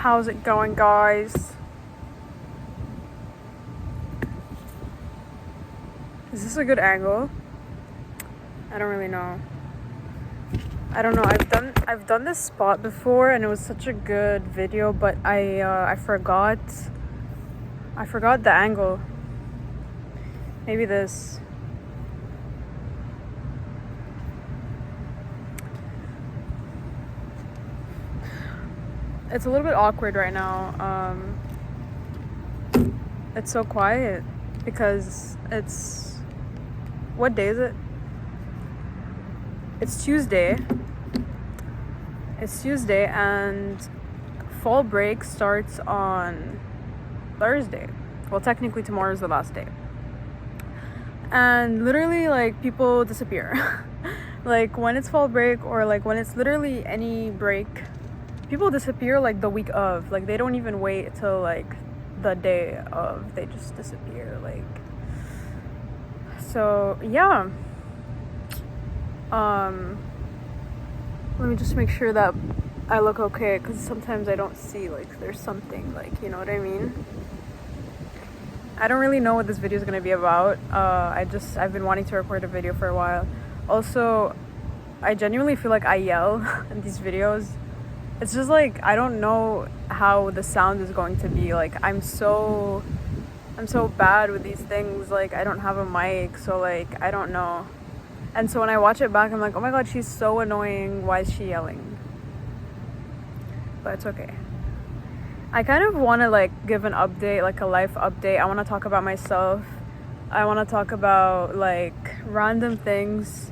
How's it going, guys? Is this a good angle? I don't really know. I don't know. I've done this spot before and it was such a good video, but I forgot the angle. Maybe this. It's a little bit awkward right now. It's so quiet because it's, what day is it? It's Tuesday. It's Tuesday and fall break starts on Thursday. Well, technically tomorrow is the last day. And literally, like, people disappear. Like, when it's fall break or, like, when it's literally any break, people disappear, like, the week of. Like, they don't even wait till, like, the day of. They just disappear, like. So, yeah. Let me just make sure that I look okay, because sometimes I don't see, like, there's something, like, you know what I mean? I don't really know what this video is going to be about. I've been wanting to record a video for a while. Also, I genuinely feel like I yell in these videos. It's just like, I don't know how the sound is going to be. Like, I'm so bad with these things. Like, I don't have a mic, so, like, I don't know. And so when I watch it back, I'm like, oh my god, she's so annoying. Why is she yelling? But it's okay. I kind of want to, like, give an update, like a life update. I want to talk about myself. I want to talk about, like, random things.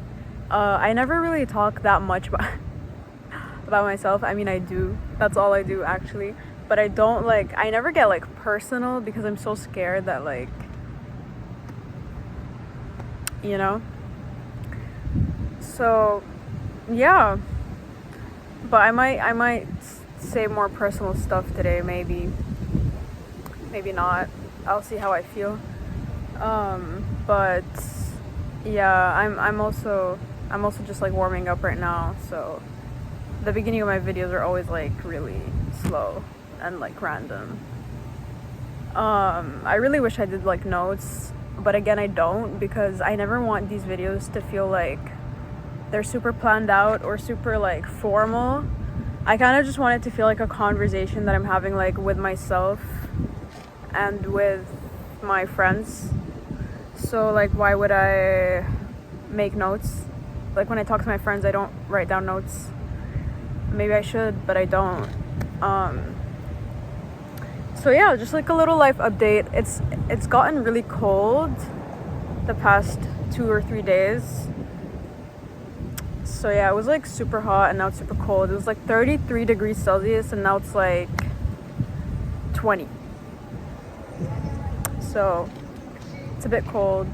I never really talk that much about myself. I mean, I do. That's all I do, actually. But I don't, like, I never get, like, personal because I'm so scared that, like, you know? So, yeah. But I might say more personal stuff today, maybe not. I'll see how I feel. But yeah, I'm also just, like, warming up right now. So the beginning of my videos are always, like, really slow and, like, random. I really wish I did, like, notes, but again, I don't, because I never want these videos to feel like they're super planned out or super, like, formal. I kind of just want it to feel like a conversation that I'm having, like, with myself and with my friends. So, like, why would I make notes? Like, when I talk to my friends, I don't write down notes. Maybe I should, but I don't. So yeah, just, like, a little life update. It's gotten really cold the past 2 or 3 days. So yeah, it was, like, super hot and now it's super cold. It was, like, 33 degrees Celsius and now it's, like, 20. So it's a bit cold.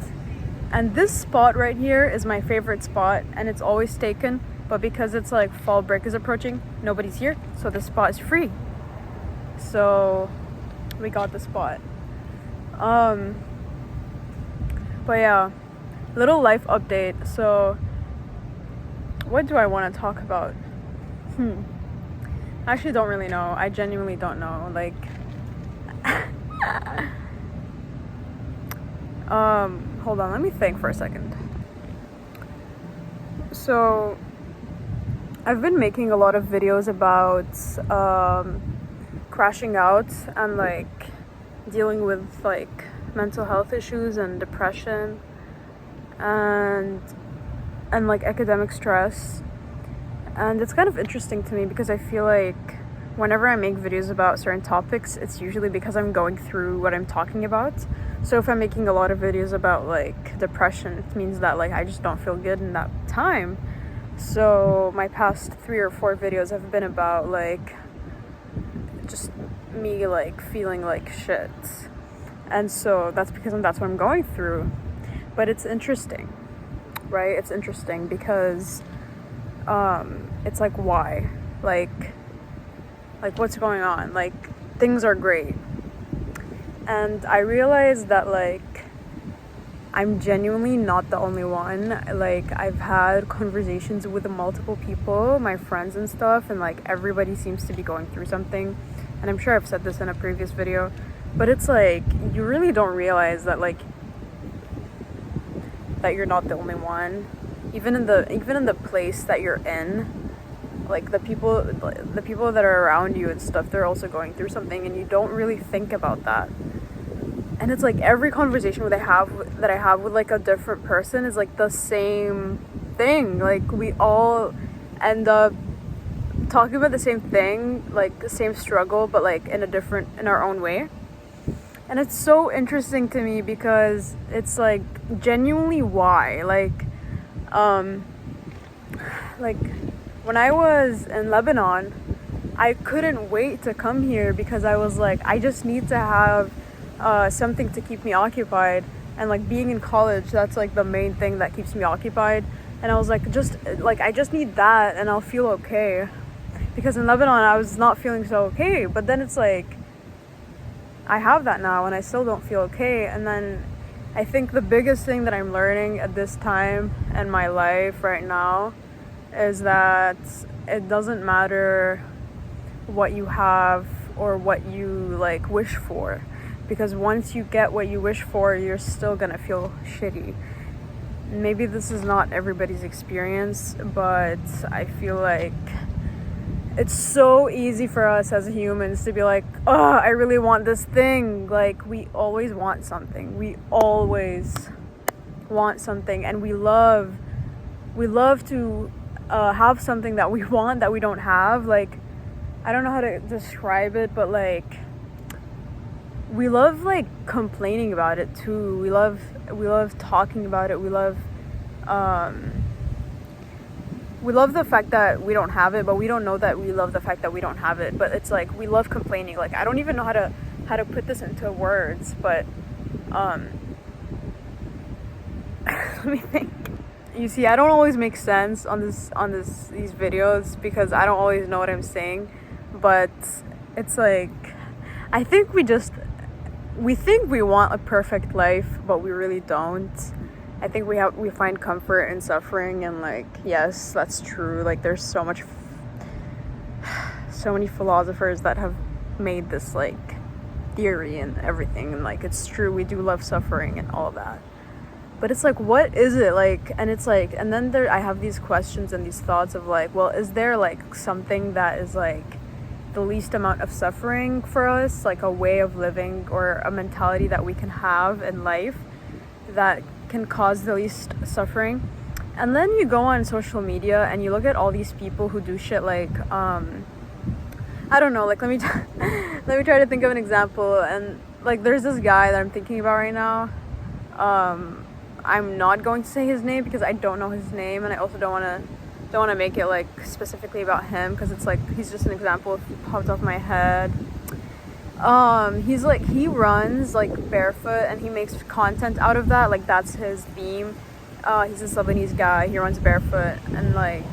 And this spot right here is my favorite spot and it's always taken, but because it's, like, fall break is approaching, nobody's here, so the spot is free. So we got the spot. But yeah, little life update. So what do I want to talk about? I actually don't really know. I genuinely don't know. Like, hold on, let me think for a second. So I've been making a lot of videos about crashing out and, like, dealing with, like, mental health issues and depression and like academic stress. And it's kind of interesting to me because I feel like whenever I make videos about certain topics, it's usually because I'm going through what I'm talking about. So if I'm making a lot of videos about, like, depression, it means that, like, I just don't feel good in that time. So my past 3 or 4 videos have been about, like, just me, like, feeling like shit. And so that's because that's what I'm going through. But it's interesting, right? It's interesting because it's like, why? Like what's going on? Like, things are great. And I realized that, like, I'm genuinely not the only one. Like, I've had conversations with multiple people, my friends and stuff, and, like, everybody seems to be going through something. and I'm sure I've said this in a previous video, but it's like you really don't realize that like that you're not the only one, even in the place that you're in, like the people that are around you and stuff, they're also going through something, and you don't really think about that. And it's like every conversation that I have with like a different person is like the same thing. Like we all end up talking about the same thing, like the same struggle, but like in our own way. And it's so interesting to me because it's like genuinely why, like when I was in Lebanon, I couldn't wait to come here because I was like, I just need to have something to keep me occupied, and like being in college, that's like the main thing that keeps me occupied. And I was like, I just need that and I'll feel okay, because in Lebanon I was not feeling so okay. But then it's like I have that now and I still don't feel okay. And then I think the biggest thing that I'm learning at this time in my life right now is that it doesn't matter what you have or what you like wish for, because once you get what you wish for, you're still gonna feel shitty. Maybe this is not everybody's experience, but I feel like it's so easy for us as humans to be like, oh, I really want this thing. Like we always want something. We always want something, and we love to have something that we want that we don't have. Like, I don't know how to describe it, but like we love like complaining about it too. We love talking about it. We love the fact that we don't have it, but we don't know that we love the fact that we don't have it. But it's like we love complaining. Like I don't even know how to put this into words, but let me think. You see, I don't always make sense on these videos because I don't always know what I'm saying. But it's like I think we think we want a perfect life, but we really don't. I think we find comfort in suffering, and like, yes, that's true. Like there's so many philosophers that have made this like theory and everything, and like it's true, we do love suffering and all that. But it's like, what is it like? And it's like, and then I have these questions and these thoughts of like, well, is there like something that is like the least amount of suffering for us, like a way of living or a mentality that we can have in life that can cause the least suffering? And then you go on social media and you look at all these people who do shit like I don't know, like let me try to think of an example. And like there's this guy that I'm thinking about right now. I'm not going to say his name because I don't know his name, and I also don't want to make it like specifically about him, because it's like he's just an example if it popped off my head. He's like, he runs like barefoot and he makes content out of that, like that's his theme. He's a Lebanese guy, he runs barefoot, and like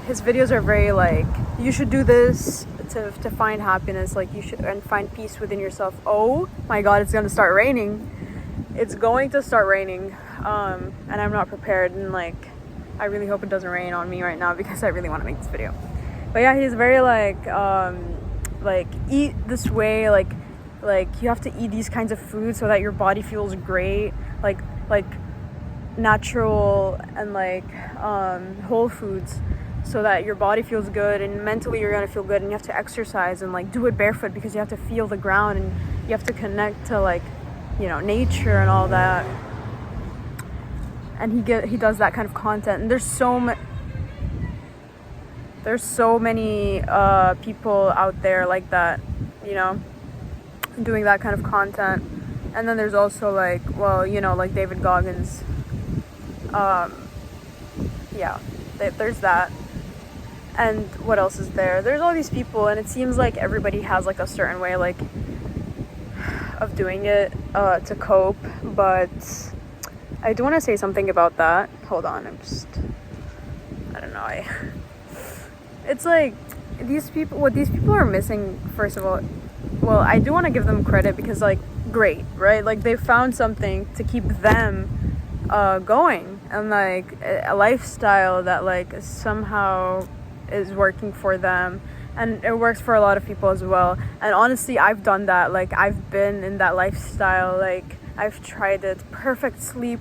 his videos are very like, you should do this to find happiness, like you should, and find peace within yourself. Oh my god, it's going to start raining. It's going to start raining, and I'm not prepared, and like I really hope it doesn't rain on me right now because I really want to make this video. But yeah, he's very like eat this way, like you have to eat these kinds of foods so that your body feels great, like natural and like whole foods, so that your body feels good and mentally you're gonna feel good. And you have to exercise and like do it barefoot because you have to feel the ground and you have to connect to like, you know, nature and all that. And he does that kind of content, and there's so many people out there like that, you know, doing that kind of content. And then there's also like, well, you know, like David Goggins. Yeah, there's that. And what else is there? There's all these people, and it seems like everybody has like a certain way like of doing it to cope. But I do want to say something about that. Hold on, I don't know. It's like what these people are missing, first of all, well, I do want to give them credit because like, great, right? Like they found something to keep them going, and like a lifestyle that like somehow is working for them, and it works for a lot of people as well. And honestly, I've done that. Like, I've been in that lifestyle. Like, I've tried it. Perfect sleep,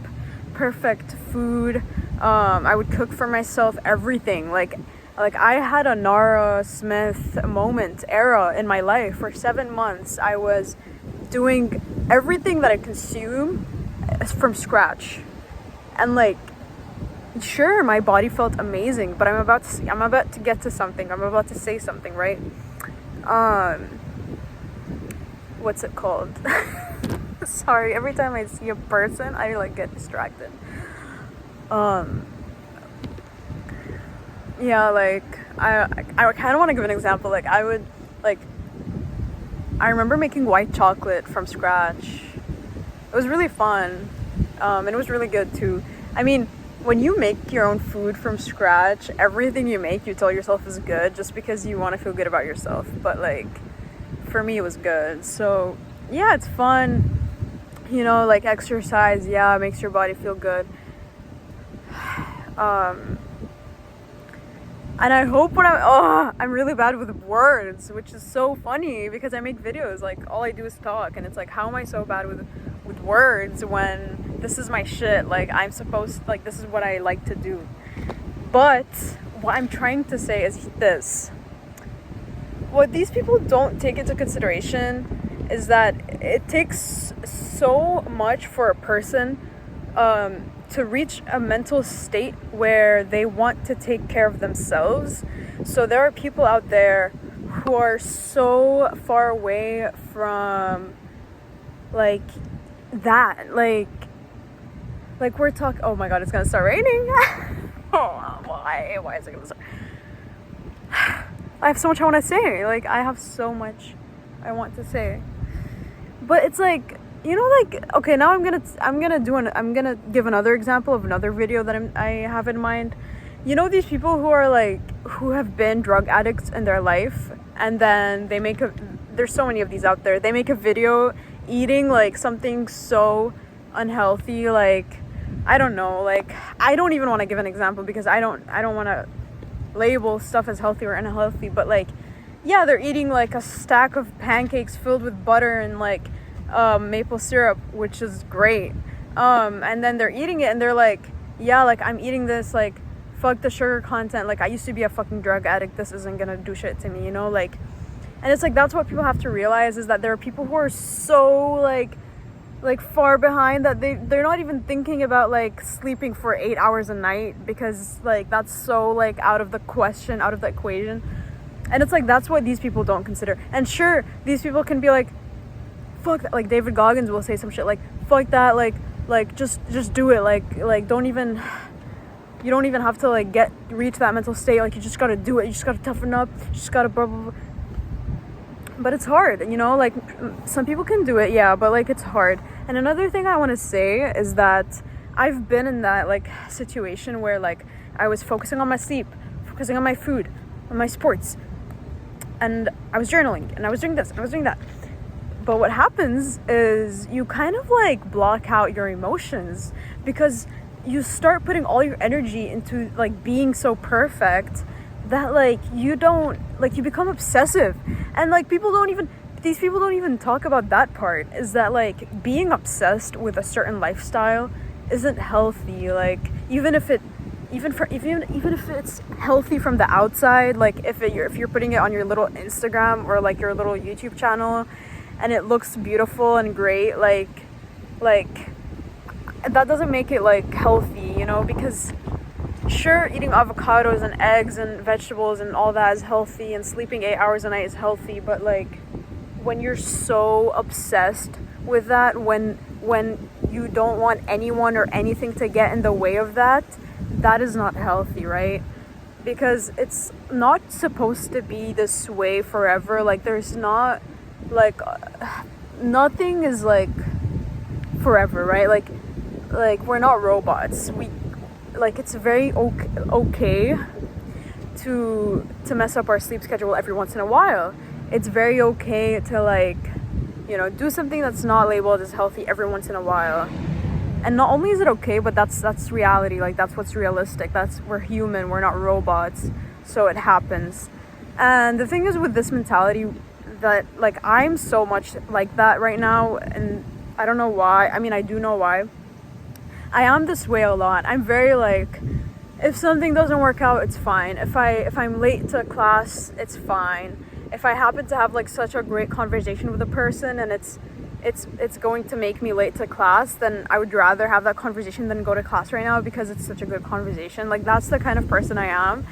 perfect food. I would cook for myself, everything. Like I had a Nara Smith era in my life. For 7 months, I was doing everything that I consume from scratch. And like, sure, my body felt amazing, but I'm about to get to something. I'm about to say something, right? What's it called? Sorry, every time I see a person, I like get distracted. Yeah, like I kind of want to give an example. Like, I remember making white chocolate from scratch. It was really fun, and it was really good too. I mean, when you make your own food from scratch, everything you make, you tell yourself is good just because you want to feel good about yourself. But like, for me, it was good. So yeah, it's fun. You know, like exercise, yeah, makes your body feel good. And I hope I'm really bad with words, which is so funny because I make videos, like all I do is talk, and it's like, how am I so bad with words when this is my shit? Like, this is what I like to do. But what I'm trying to say is this. What these people don't take into consideration is that it takes so much for a person to reach a mental state where they want to take care of themselves. So there are people out there who are so far away from like that. Like we're talking, oh my god, it's gonna start raining. Oh, why is it gonna start? I have so much I want to say. Like, I have so much I want to say, but it's like, you know, like, okay, now I'm gonna give another example of another video that I have in mind. You know, these people who have been drug addicts in their life, and then there's so many of these out there. They make a video eating like something so unhealthy, like, I don't know, like, I don't even want to give an example because I don't want to label stuff as healthy or unhealthy, but like, yeah, they're eating like a stack of pancakes filled with butter and like maple syrup, which is great, and then they're eating it and they're like, yeah, like, I'm eating this, like, fuck the sugar content, like, I used to be a fucking drug addict, this isn't gonna do shit to me, you know, like. And it's like, that's what people have to realize, is that there are people who are so like far behind that they're not even thinking about like sleeping for 8 hours a night, because like that's so like out of the question, out of the equation. And it's like, that's what these people don't consider. And sure, these people can be like, fuck that. Like, David Goggins will say some shit like, fuck that, like just do it, like you don't even have to like reach that mental state, like, you just gotta do it, you just gotta toughen up, you just gotta blah blah blah. But it's hard, you know, like, some people can do it, yeah, but like, it's hard. And another thing I want to say is that I've been in that like situation where like I was focusing on my sleep, focusing on my food, on my sports, and I was journaling, and I was doing this, and I was doing that. But what happens is you kind of like block out your emotions, because you start putting all your energy into like being so perfect that like you become obsessive. And like, these people don't even talk about that part, is that like being obsessed with a certain lifestyle isn't healthy. Like, even if it's healthy from the outside, like if you're putting it on your little Instagram or like your little YouTube channel and it looks beautiful and great, like that doesn't make it like healthy, you know, because sure, eating avocados and eggs and vegetables and all that is healthy, and sleeping 8 hours a night is healthy, but like, when you're so obsessed with that, when you don't want anyone or anything to get in the way of that, that is not healthy, right? Because it's not supposed to be this way forever. Like, there's not like nothing is like forever, right? Like we're not robots. It's very okay to mess up our sleep schedule every once in a while. It's very okay to like, you know, do something that's not labeled as healthy every once in a while. And not only is it okay, but that's reality. Like, that's what's realistic. We're human, we're not robots. So it happens. And the thing is with this mentality that like I'm so much like that right now, and I don't know why. I mean, I do know why. I am this way a lot. I'm very like, if something doesn't work out, it's fine. If I'm late to class, it's fine. If I happen to have like such a great conversation with a person and it's going to make me late to class, then I would rather have that conversation than go to class right now because it's such a good conversation. Like that's the kind of person I am.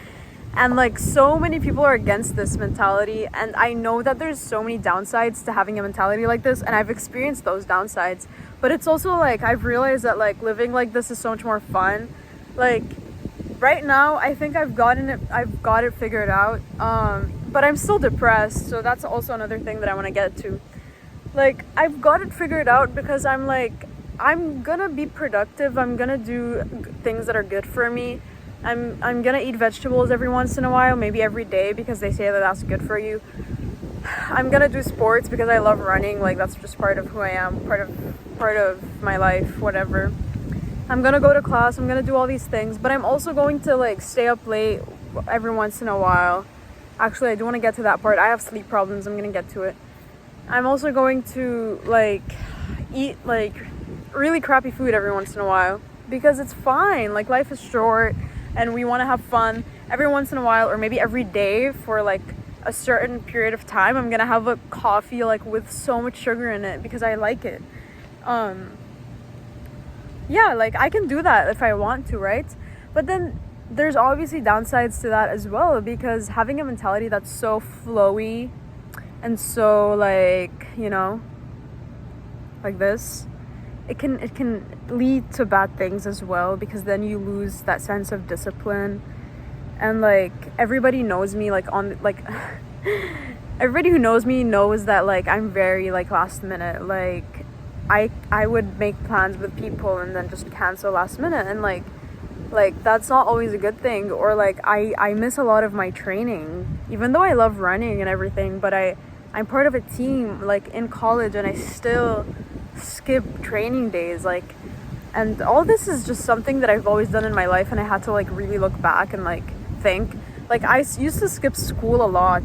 And like so many people are against this mentality, and I know that there's so many downsides to having a mentality like this, and I've experienced those downsides. But it's also like I've realized that like living like this is so much more fun. Like right now I think I've got it figured out. But I'm still depressed, so that's also another thing that I want to get to. Like I've got it figured out because I'm like, I'm gonna be productive. I'm gonna do things that are good for me. I'm gonna eat vegetables every once in a while, maybe every day, because they say that that's good for you. I'm gonna do sports because I love running. Like that's just part of who I am, part of my life, whatever. I'm gonna go to class. I'm gonna do all these things, but I'm also going to like stay up late every once in a while. Actually, I do want to get to that part. I have sleep problems. I'm gonna get to it. I'm also going to like eat like really crappy food every once in a while because it's fine. Like life is short and we want to have fun every once in a while, or maybe every day for like a certain period of time. I'm gonna have a coffee like with so much sugar in it because I like it. Yeah, like I can do that if I want to, right? But then there's obviously downsides to that as well, because having a mentality that's so flowy and so like, you know, like this, it can lead to bad things as well, because then you lose that sense of discipline. And like everybody knows me, like on like everybody who knows me knows that like I'm very like last minute. Like I would make plans with people and then just cancel last minute, and like that's not always a good thing. Or like I miss a lot of my training, even though I love running and everything, but I'm part of a team like in college, and I still skip training days. Like, and all this is just something that I've always done in my life, and I had to like really look back and like think. Like I used to skip school a lot,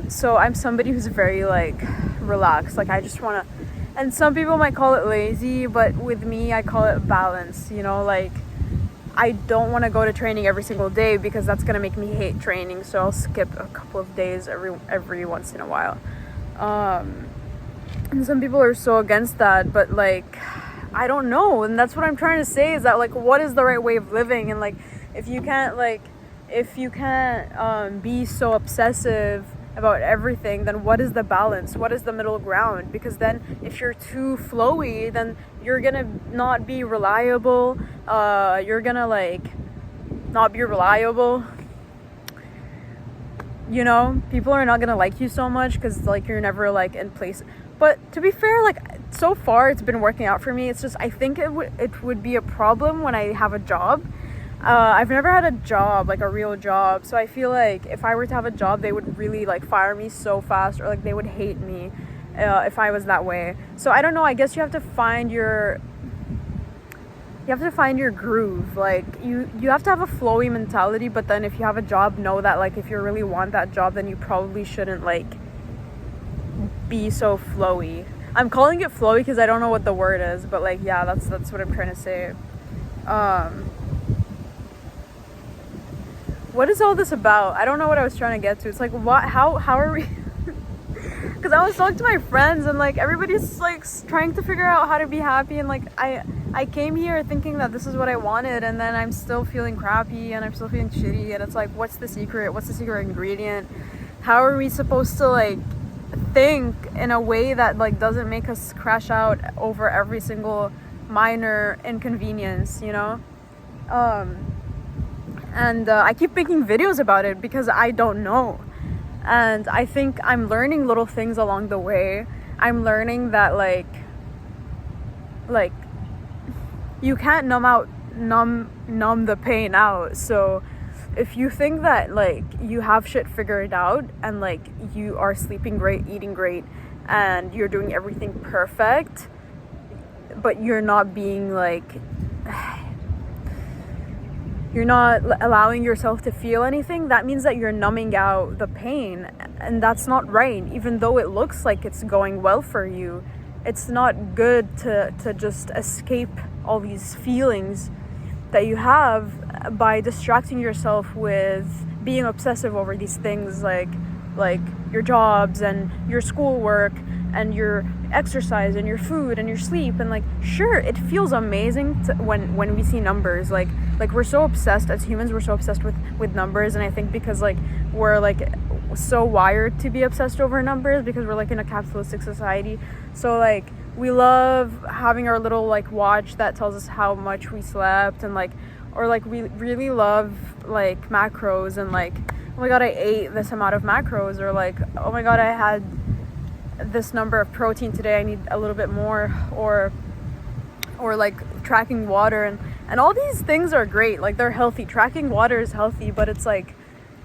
so I'm somebody who's very like relaxed. Like I just want to, and some people might call it lazy, but with me I call it balance, you know. Like I don't want to go to training every single day because that's gonna make me hate training, so I'll skip a couple of days every once in a while. And some people are so against that, but like I don't know. And that's what I'm trying to say, is that like what is the right way of living? And like if you can't be so obsessive about everything, then what is the balance? What is the middle ground? Because then if you're too flowy, then you're gonna not be reliable. You're gonna like not be reliable, you know. People are not gonna like you so much because like you're never like in place. But to be fair, like so far it's been working out for me. It's just I think it would be a problem when I have a job. I've never had a job, like a real job, so I feel like if I were to have a job, they would really like fire me so fast, or like they would hate me if I was that way. So I don't know, I guess you have to find your groove. Like you have to have a flowy mentality, but then if you have a job, know that like if you really want that job, then you probably shouldn't like be so flowy. I'm calling it flowy because I don't know what the word is, but like yeah, that's what I'm trying to say. What is all this about? I don't know what I was trying to get to. It's like, what? How are we? Because I was talking to my friends, and like everybody's like trying to figure out how to be happy, and like I came here thinking that this is what I wanted, and then I'm still feeling crappy, and I'm still feeling shitty, and it's like, what's the secret? What's the secret ingredient? How are we supposed to like think in a way that like doesn't make us crash out over every single minor inconvenience, you know? And I keep making videos about it because I don't know. And I think I'm learning little things along the way. I'm learning that like you can't numb the pain out. So if you think that like you have shit figured out, and like you are sleeping great, eating great, and you're doing everything perfect, but you're not being like you're not allowing yourself to feel anything, that means that you're numbing out the pain, and that's not right. Even though it looks like it's going well for you, it's not good to just escape all these feelings that you have by distracting yourself with being obsessive over these things like your jobs and your schoolwork and your exercise and your food and your sleep. And like, sure, it feels amazing when we see numbers, like we're so obsessed as humans, we're so obsessed with numbers. And I think because like we're like so wired to be obsessed over numbers because we're like in a capitalistic society, so like we love having our little like watch that tells us how much we slept, and like, or like we really love like macros, and like, oh my god, I ate this amount of macros, or like, oh my god, I had this number of protein today, I need a little bit more, or like tracking water, and all these things are great, like they're healthy. Tracking water is healthy, but it's like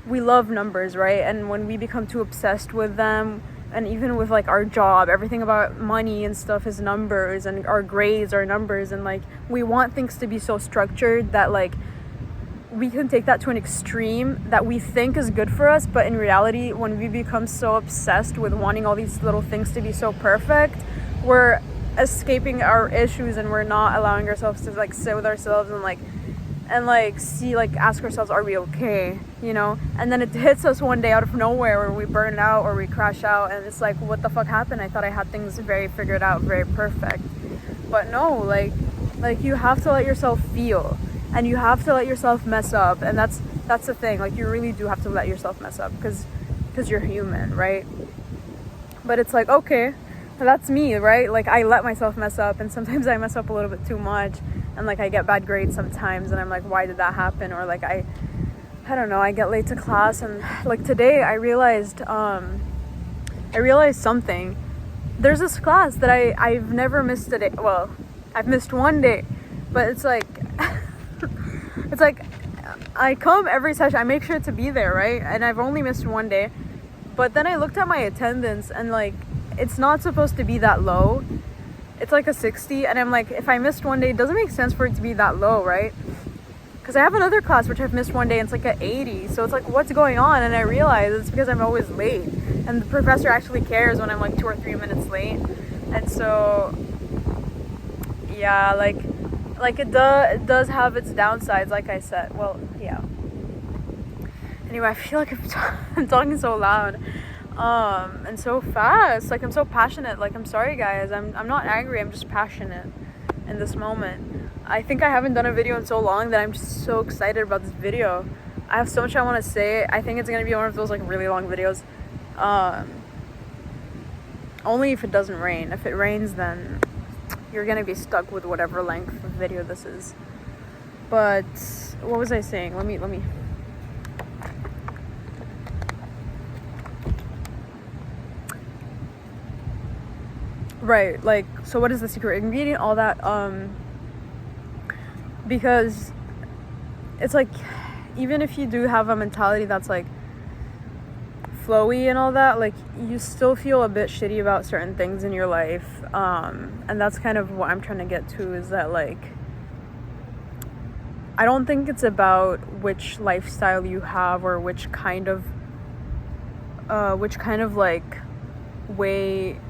we love numbers, right? And when we become too obsessed with them, and even with like our job, everything about money and stuff is numbers, and our grades are numbers, and like we want things to be so structured that like we can take that to an extreme that we think is good for us. But in reality, when we become so obsessed with wanting all these little things to be so perfect, we're escaping our issues, and we're not allowing ourselves to like sit with ourselves and see, like ask ourselves, are we okay, you know? And then it hits us one day out of nowhere where we burn out or we crash out, and it's like, what the fuck happened? I thought I had things very figured out, very perfect. But no, like you have to let yourself feel, and you have to let yourself mess up. And that's the thing, like you really do have to let yourself mess up because you're human, right? But it's like, okay, that's me, right? Like I let myself mess up, and sometimes I mess up a little bit too much, and like I get bad grades sometimes, and I'm like, why did that happen? Or like I don't know, I get late to class, and like today I realized something. There's this class that I've never missed a day. Well, I've missed one day, but it's like it's like I come every session, I make sure to be there, right? And I've only missed one day. But then I looked at my attendance, and like it's not supposed to be that low. It's like a 60, and I'm like, if I missed one day, it doesn't make sense for it to be that low, right? Because I have another class which I've missed one day, and it's like a 80. So it's like, what's going on? And I realize it's because I'm always late, and the professor actually cares when I'm like 2 or 3 minutes late. And so yeah, like it does have its downsides, like I said. Well, yeah. Anyway, I feel like I'm talking so loud and so fast. Like I'm so passionate. Like, I'm sorry guys, I'm not angry, I'm just passionate in this moment. I think I haven't done a video in so long that I'm just so excited about this video. I have so much I want to say. I think it's gonna be one of those like really long videos, only if it doesn't rain. If it rains, then you're gonna be stuck with whatever length of video this is. But what was I saying? Let me right, like, so what is the secret ingredient, all that, because it's like, even if you do have a mentality that's like flowy and all that, like you still feel a bit shitty about certain things in your life, and that's kind of what I'm trying to get to, is that like I don't think it's about which lifestyle you have, or which kind of like way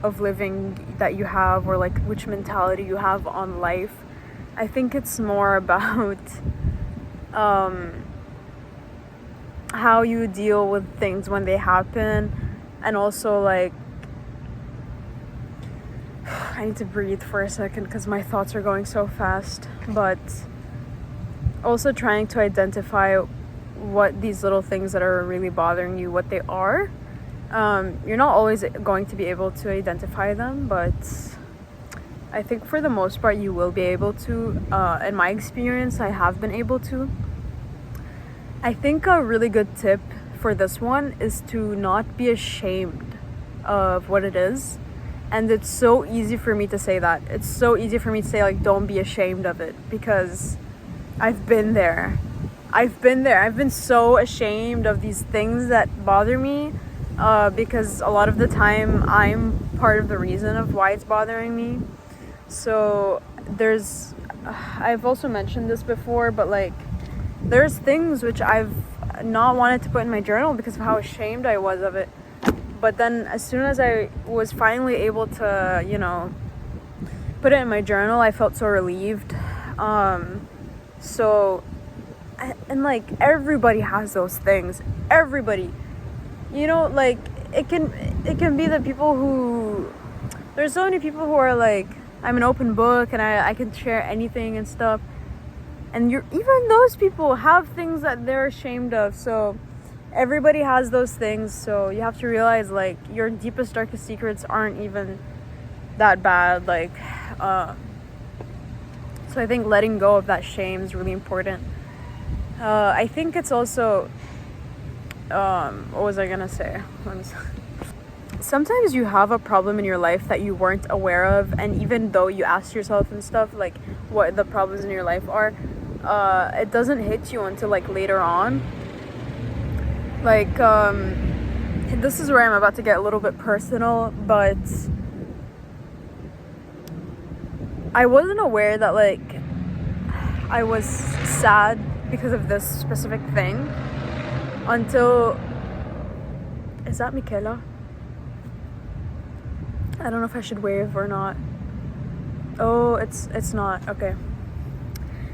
of living that you have, or like which mentality you have on life. I think it's more about how you deal with things when they happen, and also like I need to breathe for a second because my thoughts are going so fast. But also trying to identify what these little things that are really bothering you, what they are. You're not always going to be able to identify them, but I think for the most part you will be able to. In my experience, I have been able to. I think a really good tip for this one is to not be ashamed of what it is. And it's so easy for me to say that. It's so easy for me to say, like, don't be ashamed of it, because I've been there. I've been so ashamed of these things that bother me, because a lot of the time I'm part of the reason of why it's bothering me. So I've also mentioned this before, but like there's things which I've not wanted to put in my journal because of how ashamed I was of it. But then as soon as I was finally able to, you know, put it in my journal, I felt so relieved. So, and like everybody has those things. Everybody, you know, like it can be the people who, there's so many people who are like, I'm an open book and I can share anything and stuff. And even those people have things that they're ashamed of. So everybody has those things. So you have to realize like your deepest, darkest secrets aren't even that bad. Like, so I think letting go of that shame is really important. I think it's also, what was I gonna say? Sometimes you have a problem in your life that you weren't aware of, and even though you ask yourself and stuff like what the problems in your life are, it doesn't hit you until like later on. Like, this is where I'm about to get a little bit personal, but I wasn't aware that like I was sad because of this specific thing until, is that Michaela? I don't know if I should wave or not. Oh, it's not. Okay.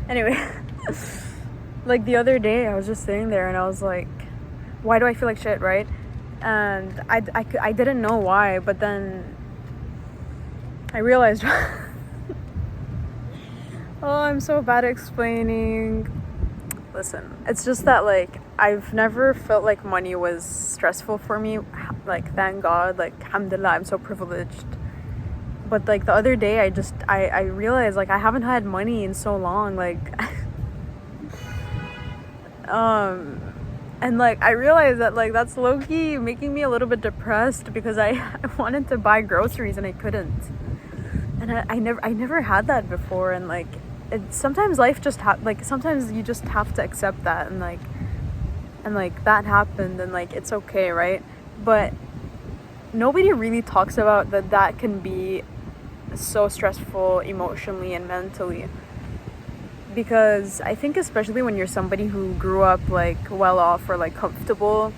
Anyway, like the other day I was just sitting there and I was like, why do I feel like shit, right? And I didn't know why, but then I realized oh, I'm so bad at explaining. Listen, it's just that like I've never felt like money was stressful for me. Like, thank God, like alhamdulillah, I'm so privileged. But like the other day I realized like I haven't had money in so long, like and like I realized that like that's low-key making me a little bit depressed because I wanted to buy groceries and I couldn't. And I never had that before, and like sometimes life just sometimes you just have to accept that, and like that happened, and like it's okay, right? But nobody really talks about that can be so stressful emotionally and mentally, because I think especially when you're somebody who grew up like well off or like comfortable,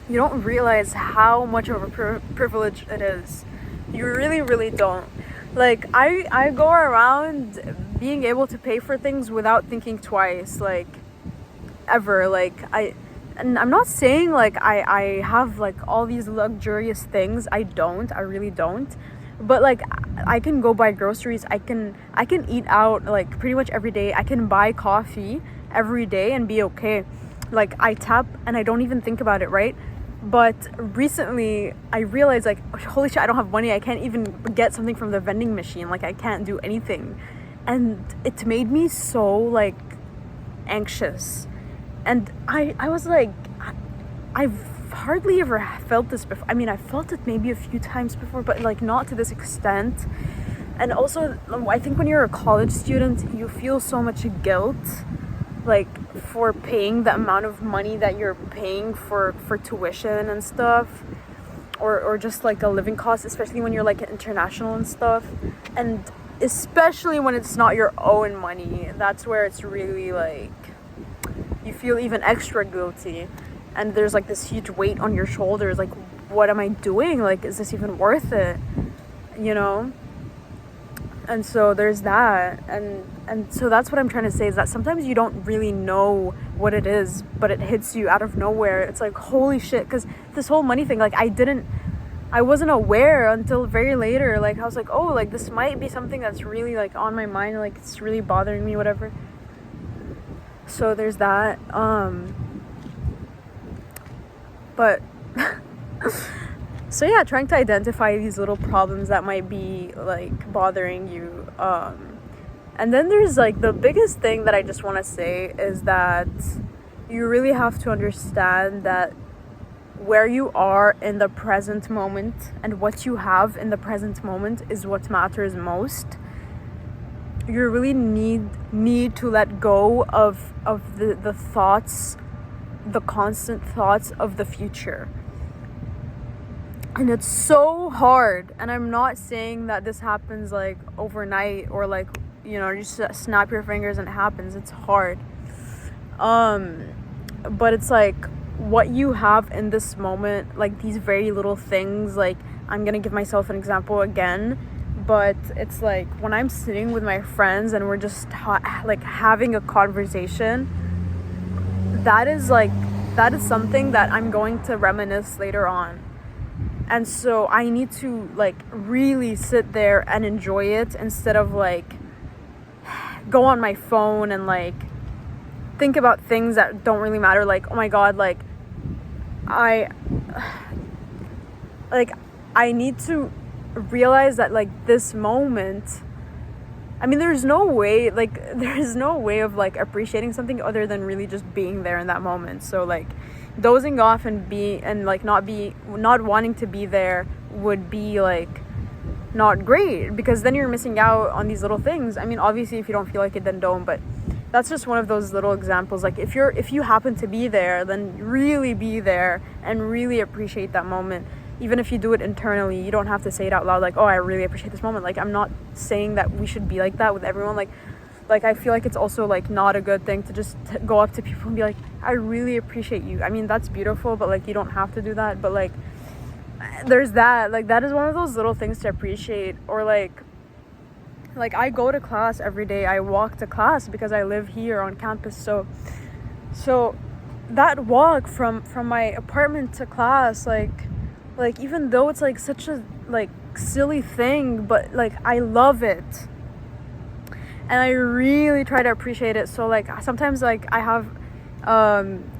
you don't realize how much of a privilege it is. You really don't. Like I go around being able to pay for things without thinking twice, like ever. Like and I'm not saying like I have like all these luxurious things. I really don't. But like I can go buy groceries. I can eat out like pretty much every day. I can buy coffee every day and be okay. Like I tap and I don't even think about it, right? But recently I realized like, holy shit, I don't have money. I can't even get something from the vending machine. Like I can't do anything. And it made me so like anxious. And I was like, I've hardly ever felt this before. I mean, I felt it maybe a few times before, but like not to this extent. And also, I think when you're a college student, you feel so much guilt, like for paying the amount of money that you're paying for tuition and stuff, or just like a living cost, especially when you're like international and stuff, and especially when it's not your own money. That's where it's really like you feel even extra guilty, and there's like this huge weight on your shoulders. Like, what am I doing? Like, is this even worth it? You know? And so there's that, and so that's what I'm trying to say, is that sometimes you don't really know what it is, but it hits you out of nowhere. It's like, holy shit, because this whole money thing, like I wasn't aware until very later. Like I was like, oh, like this might be something that's really like on my mind, like it's really bothering me, whatever. So there's that. But so yeah, trying to identify these little problems that might be like bothering you. And then there's like the biggest thing that I just want to say is that you really have to understand that where you are in the present moment and what you have in the present moment is what matters most. You really need to let go of the thoughts, the constant thoughts of the future. And it's so hard, and I'm not saying that this happens like overnight or like, you know, you just snap your fingers and it happens. It's hard. But it's like what you have in this moment, like these very little things. Like, I'm gonna give myself an example again, but it's like when I'm sitting with my friends and we're just like having a conversation, that is something that I'm going to reminisce later on. And so I need to like really sit there and enjoy it instead of like go on my phone and like think about things that don't really matter. Like, oh my god, like I need to realize that like this moment, I mean, there's no way of like appreciating something other than really just being there in that moment. So like dozing off and not wanting to be there would be like not great, because then you're missing out on these little things. I mean, obviously if you don't feel like it, then don't, but that's just one of those little examples. Like if you happen to be there, then really be there and really appreciate that moment. Even if you do it internally, you don't have to say it out loud, like, oh, I really appreciate this moment. Like, I'm not saying that we should be like that with everyone. Like I feel like it's also like not a good thing to just go up to people and be like, I really appreciate you. I mean, that's beautiful, but like you don't have to do that. But like there's that, like that is one of those little things to appreciate. Or like I go to class every day. I walk to class because I live here on campus. So that walk from my apartment to class, like even though it's like such a like silly thing, but like I love it and I really try to appreciate it. So like sometimes like I have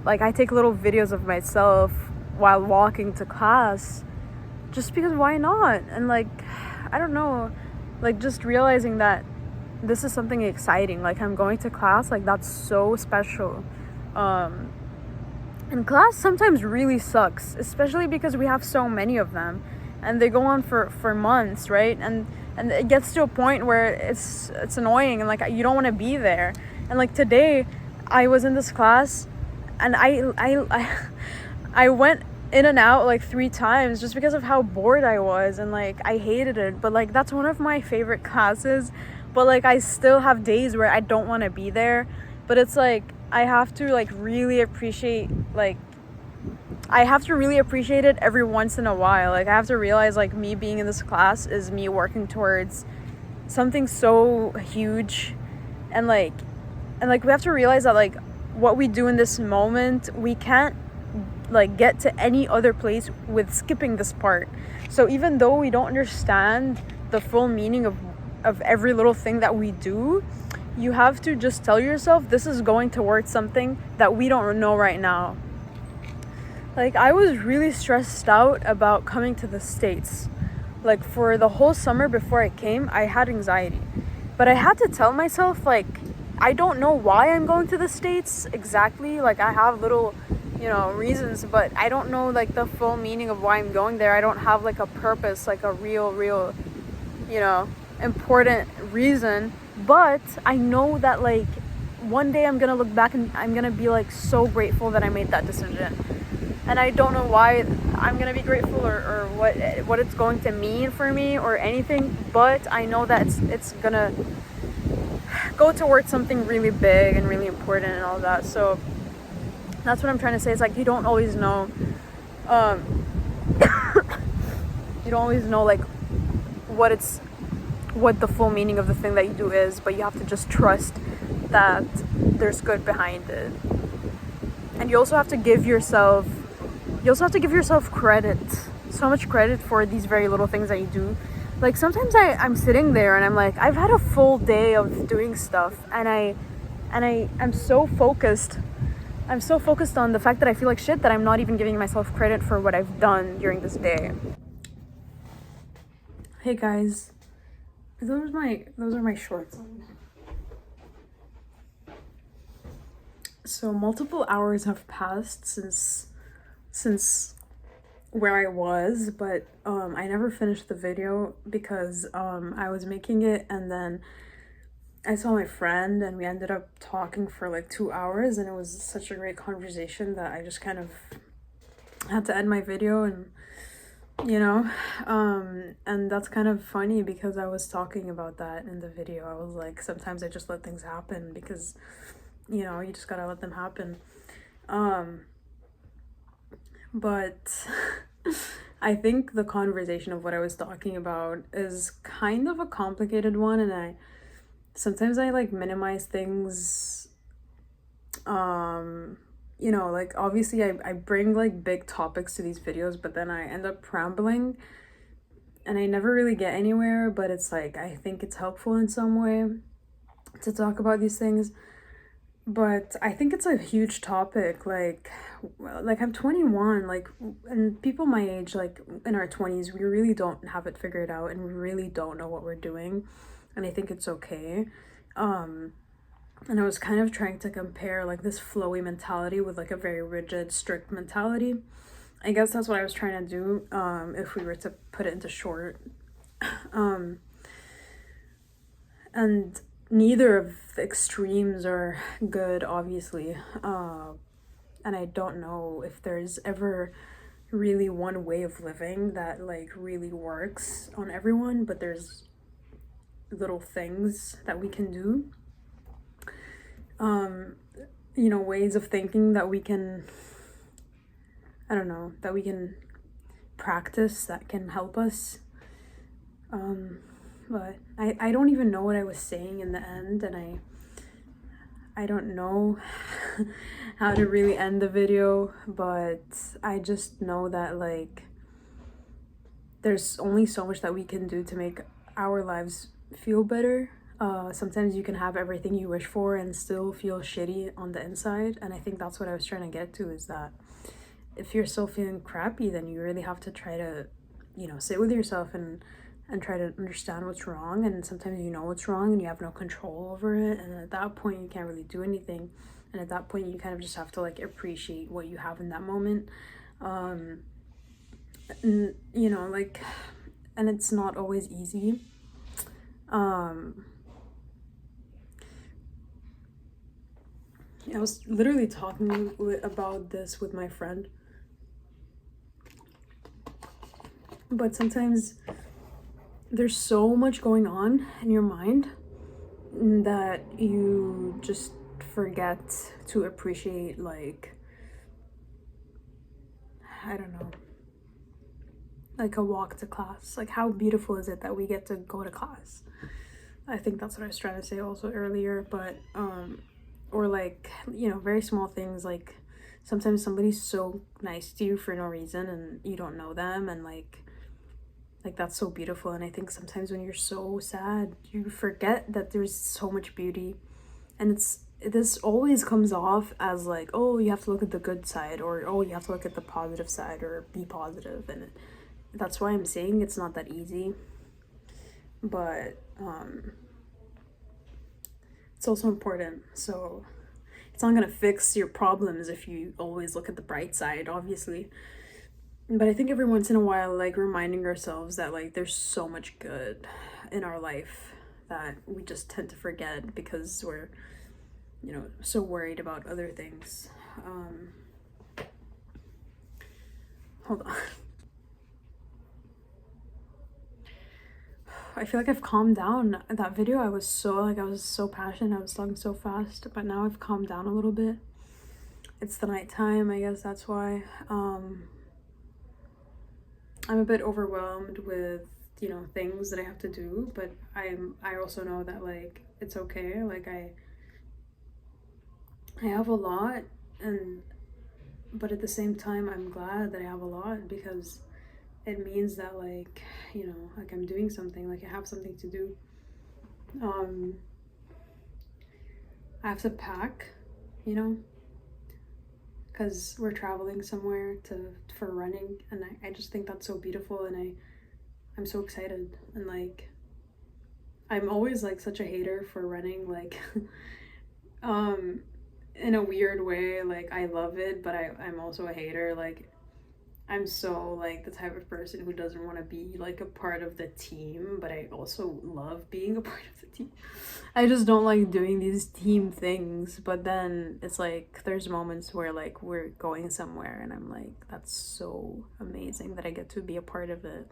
like I take little videos of myself while walking to class, just because why not? And like I don't know, like just realizing that this is something exciting. Like I'm going to class, like that's so special. And class sometimes really sucks, especially because we have so many of them and they go on for months, right? And it gets to a point where it's annoying and like you don't want to be there. And like today I was in this class and I went in and out like 3 times just because of how bored I was, and like I hated it. But like that's one of my favorite classes, but like I still have days where I don't want to be there. But it's like I have to really appreciate it every once in a while. Like I have to realize like me being in this class is me working towards something so huge, and like we have to realize that like what we do in this moment, we can't like get to any other place with skipping this part. So even though we don't understand the full meaning of every little thing that we do, you have to just tell yourself this is going towards something that we don't know right now. Like I was really stressed out about coming to the States. Like for the whole summer before I came, I had anxiety. But I had to tell myself like I don't know why I'm going to the States exactly. Like I have little, reasons, but I don't know like the full meaning of why I'm going there. I don't have like a purpose, like a real, important reason. But I know that like one day I'm gonna look back and I'm gonna be like so grateful that I made that decision. And I don't know why I'm gonna be grateful or what it's going to mean for me or anything, but I know that it's gonna go towards something really big and really important and all that. So that's what I'm trying to say. It's like you don't always know you don't always know like what the full meaning of the thing that you do is, but you have to just trust that there's good behind it. And you also have to give yourself credit, so much credit for these very little things that you do. Like sometimes I'm sitting there and I'm like, I've had a full day of doing stuff and I'm so focused on the fact that I feel like shit that I'm not even giving myself credit for what I've done during this day. Hey guys, those are my shorts. So multiple hours have passed since where I was, but I never finished the video because I was making it and then I saw my friend and we ended up talking for like 2 hours, and it was such a great conversation that I just kind of had to end my video. And and that's kind of funny because I was talking about that in the video. I was like, sometimes I just let things happen because you know, you just gotta let them happen. But I think the conversation of what I was talking about is kind of a complicated one, and I sometimes I like minimize things. You know, like obviously I bring like big topics to these videos, but then I end up rambling and I never really get anywhere, but it's like I think it's helpful in some way to talk about these things. But I think it's a huge topic. Like I'm 21, like, and people my age, like in our 20s, we really don't have it figured out and we really don't know what we're doing. And I think it's okay. And I was kind of trying to compare like this flowy mentality with like a very rigid, strict mentality. I guess that's what I was trying to do, if we were to put it into short. And neither of the extremes are good, obviously. And I don't know if there's ever really one way of living that like really works on everyone, but there's little things that we can do. You know, ways of thinking that we can, I don't know, that we can practice that can help us. But I don't even know what I was saying in the end, and I don't know how to really end the video, but I just know that like there's only so much that we can do to make our lives feel better. Sometimes you can have everything you wish for and still feel shitty on the inside, and I think that's what I was trying to get to, is that if you're still feeling crappy, then you really have to try to, you know, sit with yourself and try to understand what's wrong. And sometimes you know what's wrong and you have no control over it, and at that point you can't really do anything, and at that point you kind of just have to like appreciate what you have in that moment. And, you know, like, and it's not always easy. I was literally talking about this with my friend, but sometimes there's so much going on in your mind that you just forget to appreciate, like, I don't know, like a walk to class. Like, how beautiful is it that we get to go to class? I think that's what I was trying to say also earlier. But or like, you know, very small things, like sometimes somebody's so nice to you for no reason and you don't know them, and like that's so beautiful. And I think sometimes when you're so sad, you forget that there's so much beauty, and this always comes off as like, oh, you have to look at the good side, or oh, you have to look at the positive side, or be positive. And that's why I'm saying it's not that easy, but it's also important. So it's not gonna fix your problems if you always look at the bright side, obviously. But I think every once in a while, like, reminding ourselves that like there's so much good in our life that we just tend to forget because we're, you know, so worried about other things. Hold on. I feel like I've calmed down. That video, I was so passionate, I was talking so fast, but now I've calmed down a little bit. It's the nighttime, I guess that's why. I'm a bit overwhelmed with, you know, things that I have to do, but I also know that like it's okay. Like I have a lot, and but at the same time I'm glad that I have a lot, because it means that like, you know, like I'm doing something, like I have something to do. I have to pack, you know, because we're traveling somewhere for running, and I just think that's so beautiful, and I'm so excited. And like I'm always like such a hater for running, like in a weird way. Like I love it, but I'm also a hater. Like I'm so like the type of person who doesn't want to be like a part of the team, but I also love being a part of the team. I just don't like doing these team things. But then it's like there's moments where like we're going somewhere and I'm like, that's so amazing that I get to be a part of it.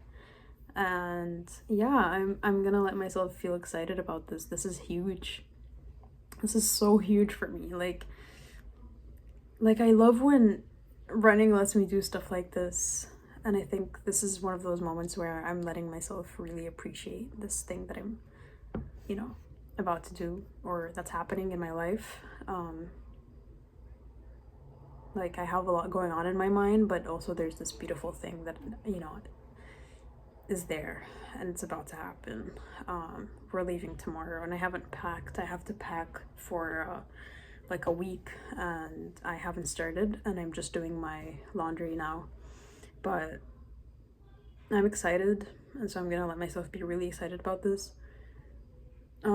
And yeah, I'm gonna let myself feel excited about this. This is huge. This is so huge for me. Like I love when running lets me do stuff like this. And I think this is one of those moments where I'm letting myself really appreciate this thing that I'm, you know, about to do, or that's happening in my life. Like, I have a lot going on in my mind, but also there's this beautiful thing that, you know, is there and it's about to happen. We're leaving tomorrow and I haven't packed. I have to pack for like a week, and I haven't started, and I'm just doing my laundry now. But I'm excited, and so I'm gonna let myself be really excited about this. But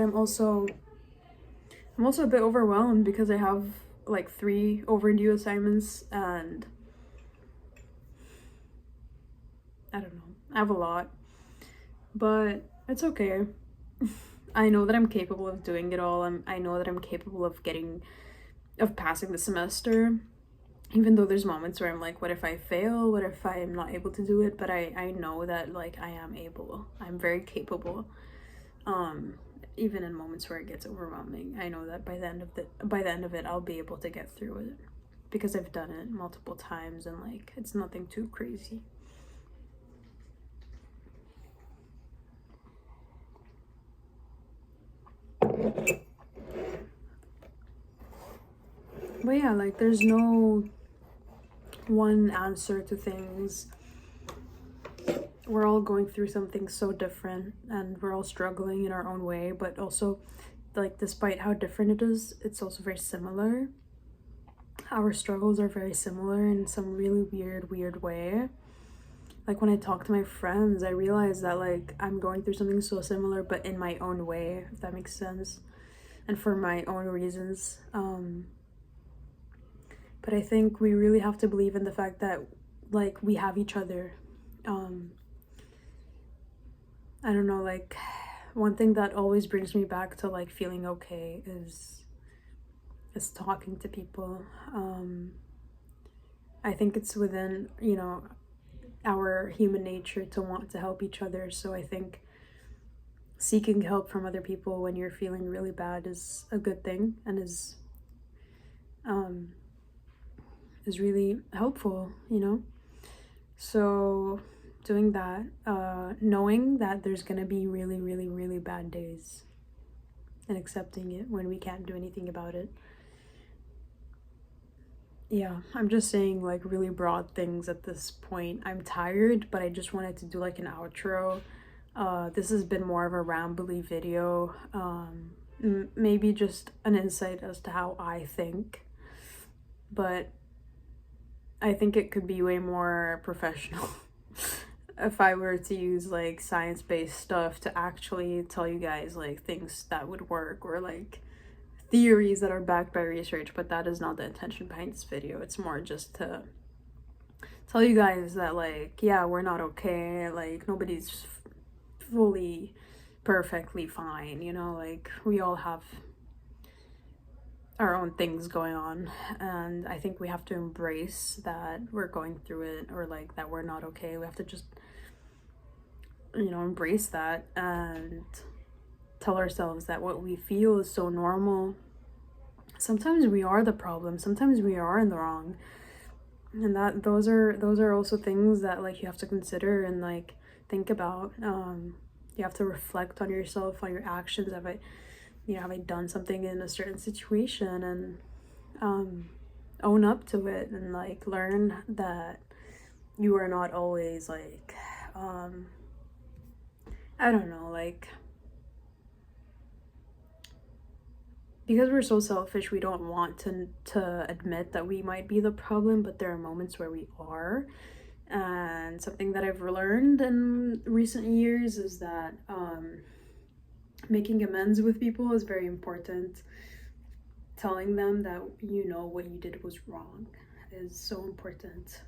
I'm also a bit overwhelmed because I have like 3 overdue assignments, and I don't know, I have a lot, but it's okay. I know that I'm capable of doing it all. I know that I'm capable of passing the semester, even though there's moments where I'm like, what if I fail? What if I'm not able to do it? But I know that like I am able. I'm very capable. Even in moments where it gets overwhelming, I know that by the end of it, I'll be able to get through it because I've done it multiple times, and like it's nothing too crazy. But yeah, like there's no one answer to things. We're all going through something so different, and we're all struggling in our own way, but also like despite how different it is, it's also very similar. Our struggles are very similar in some really weird way. Like when I talk to my friends, I realize that like I'm going through something so similar, but in my own way, if that makes sense, and for my own reasons. But I think we really have to believe in the fact that like we have each other. I don't know, like one thing that always brings me back to like feeling okay is talking to people. I think it's within, you know, our human nature to want to help each other. So I think seeking help from other people when you're feeling really bad is a good thing, and is really helpful, you know? So doing that, knowing that there's gonna be really bad days, and accepting it when we can't do anything about it. Yeah, I'm just saying like really broad things at this point. I'm tired, but I just wanted to do like an outro. This has been more of a rambly video, maybe just an insight as to how I think, but I think it could be way more professional if I were to use like science-based stuff to actually tell you guys like things that would work, or like theories that are backed by research. But that is not the intention behind this video. It's more just to tell you guys that like, yeah, we're not okay, like nobody's fully perfectly fine, you know, like we all have our own things going on, and I think we have to embrace that we're going through it, or like that we're not okay. We have to just, you know, embrace that and tell ourselves that what we feel is so normal. Sometimes we are the problem, sometimes we are in the wrong, and that those are also things that like you have to consider and like think about. You have to reflect on yourself, on your actions. Have I done something in a certain situation, and own up to it, and like learn that you are not always like I don't know, like because we're so selfish, we don't want to admit that we might be the problem, but there are moments where we are. And something that I've learned in recent years is that making amends with people is very important. Telling them that you know what you did was wrong is so important.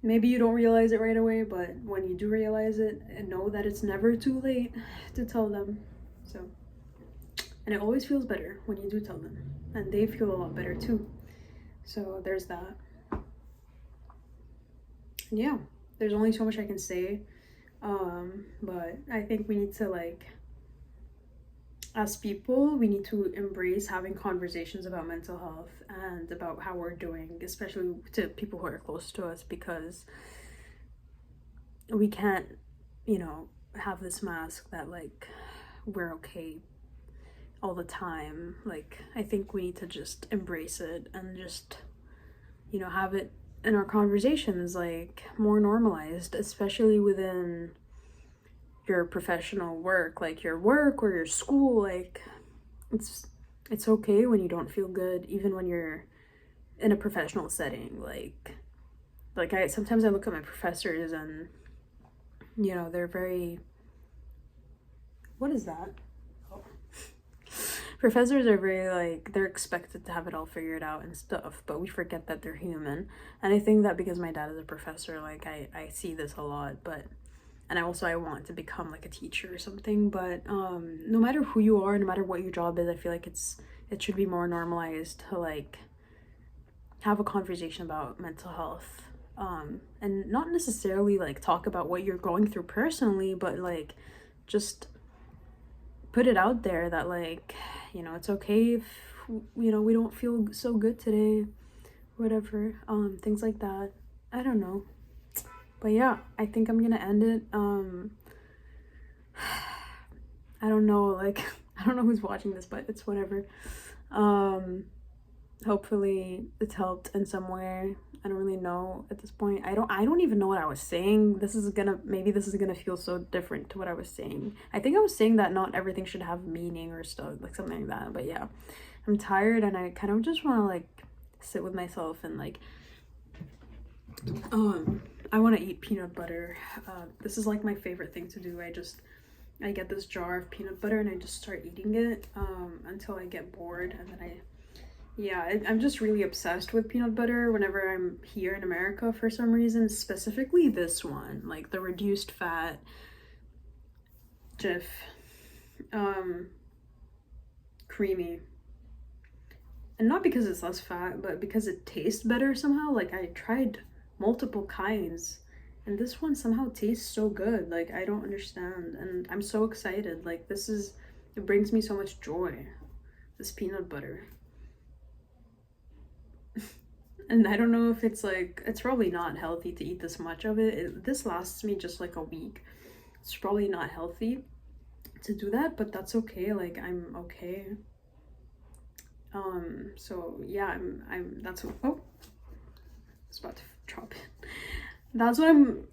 Maybe you don't realize it right away, but when you do realize it, know that it's never too late to tell them. So, and it always feels better when you do tell them, and they feel a lot better too. So there's that. And yeah, there's only so much I can say. But I think we need to, like, as people, we need to embrace having conversations about mental health and about how we're doing, especially to people who are close to us, because we can't, you know, have this mask that, like, we're okay all the time. Like, I think we need to just embrace it and just, you know, have it in our conversations, like, more normalized, especially within your professional work, like your work or your school. Like, it's okay when you don't feel good, even when you're in a professional setting. Like I sometimes I look at my professors and, you know, they're very, what is that? Oh. Professors are very, like, they're expected to have it all figured out and stuff, but we forget that they're human. And I think that because my dad is a professor, like, I see this a lot. But and I want to become like a teacher or something. But no matter who you are, no matter what your job is, I feel like it should be more normalized to, like, have a conversation about mental health, and not necessarily, like, talk about what you're going through personally, but, like, just put it out there that, like, you know, it's okay if, you know, we don't feel so good today, whatever, things like that. I don't know. But yeah, I think I'm gonna end it. I don't know, like, I don't know who's watching this, but it's whatever. Hopefully it's helped in some way. I don't really know at this point. I don't even know what I was saying. Maybe this is gonna feel so different to what I was saying. I think I was saying that not everything should have meaning or stuff, like something like that. But yeah, I'm tired and I kind of just want to, like, sit with myself and, like, I want to eat peanut butter. This is, like, my favorite thing to do. I get this jar of peanut butter and I just start eating it until I get bored, and then I'm just really obsessed with peanut butter whenever I'm here in America for some reason, specifically this one, like the reduced fat Jif, creamy. And not because it's less fat, but because it tastes better somehow. Like, I tried multiple kinds and this one somehow tastes so good. Like, I don't understand, and I'm so excited. Like, it brings me so much joy, this peanut butter. And I don't know if it's, like, it's probably not healthy to eat this much of it. This lasts me just like a week. It's probably not healthy to do that, but that's okay. Like, I'm okay. So yeah, that's what, oh, it's about to drop it. That's what I'm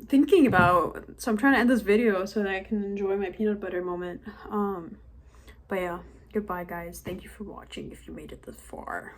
thinking about. So I'm trying to end this video so that I can enjoy my peanut butter moment. But yeah, goodbye guys. Thank you for watching if you made it this far.